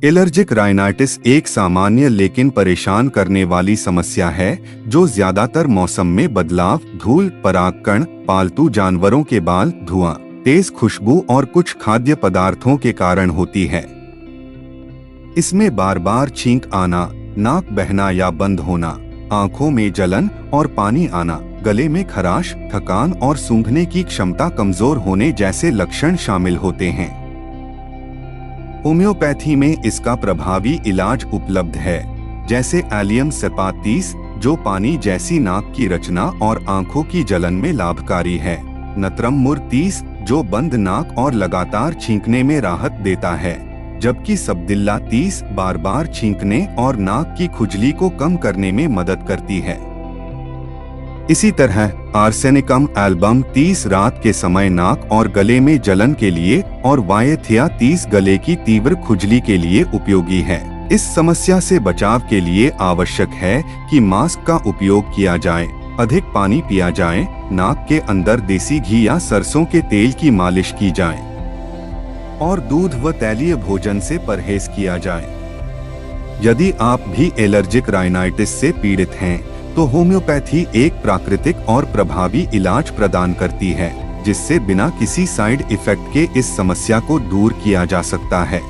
Allergic rhinitis एक सामान्य लेकिन परेशान करने वाली समस्या है जो ज्यादातर मौसम में बदलाव, धूल, परागकण, पालतू जानवरों के बाल, धुआं, तेज खुशबू और कुछ खाद्य पदार्थों के कारण होती है। इसमें बार बार छींक आना, नाक बहना या बंद होना, आंखों में जलन और पानी आना, गले में खराश, थकान और सूंघने की क्षमता कमजोर होने जैसे लक्षण शामिल होते हैं। होम्योपैथी में इसका प्रभावी इलाज उपलब्ध है, जैसे एलियम सेपात 30 जो पानी जैसी नाक की रचना और आंखों की जलन में लाभकारी है, नत्रम मुर 30 जो बंद नाक और लगातार छींकने में राहत देता है, जबकि सबदिल्ला 30 बार बार छींकने और नाक की खुजली को कम करने में मदद करती है। इसी तरह आर्सेनिकम एल्बम 30 रात के समय नाक और गले में जलन के लिए और वायथिया 30 गले की तीव्र खुजली के लिए उपयोगी है। इस समस्या से बचाव के लिए आवश्यक है कि मास्क का उपयोग किया जाए, अधिक पानी पिया जाए, नाक के अंदर देसी घी या सरसों के तेल की मालिश की जाए और दूध व तैलीय भोजन से परहेज किया जाए। यदि आप भी एलर्जिक राइनाइटिस से पीड़ित हैं, तो होम्योपैथी एक प्राकृतिक और प्रभावी इलाज प्रदान करती है, जिससे बिना किसी साइड इफेक्ट के इस समस्या को दूर किया जा सकता है।